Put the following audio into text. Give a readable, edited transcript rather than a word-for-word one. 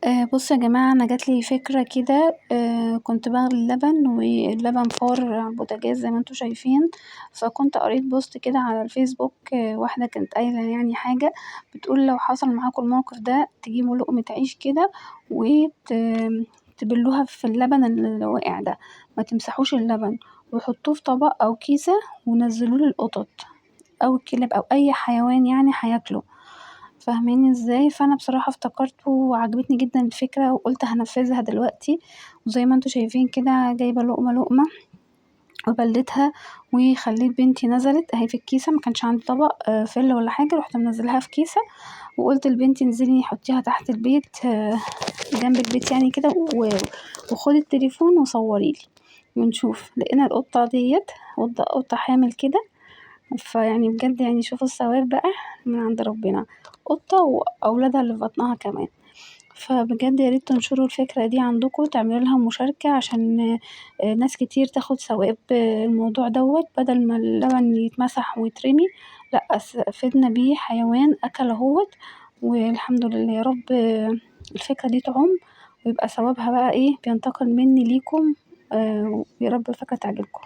بصوا يا جماعة، أنا جاتلي فكرة كده. كنت بغلي اللبن واللبن فار على البوتاجاز زي ما انتوا شايفين. فكنت قريت بوست كده على الفيسبوك، واحدة كانت قايلة يعني حاجة بتقول لو حصل معاكوا الموقف ده تجيبوا لقمة عيش كده تبلوها في اللبن اللي واقع ده، متمسحوش اللبن وحطوه في طبق أو كيسة ونزلوه للقطط أو الكلاب أو أي حيوان يعني هياكله. فاهماني ازاي؟ فانا بصراحة افتكرته وعجبتني جدا الفكرة وقلت هنفذها دلوقتي. وزي ما انتوا شايفين كده جايبة لقمة لقمة وبليتها وخليت بنتي نزلت اهي في الكيسة، مكانش عندي طبق فل ولا حاجة، رحت منزلها في كيسة وقلت لبنتي انزلي حطيها تحت البيت، جنب البيت يعني كده وخدي التليفون وصوريلي ونشوف. لقينا القطة ديت قطة حامل كده، فيعني بجد يعني شوفوا الثواب بقى من عند ربنا، قطة وأولادها اللي في بطنها كمان. فبجد ياريت تنشروا الفكرة دي عندكوا، تعملوا لها مشاركة عشان ناس كتير تاخد ثواب الموضوع دوت، بدل ما اللبن يتمسح ويترمي لأ فدنا بيه حيوان أكل اهوت. والحمد لله يا رب الفكرة دي تعم ويبقى ثوابها بقى ايه بينتقل مني ليكم. ويا رب الفكرة تعجبكم.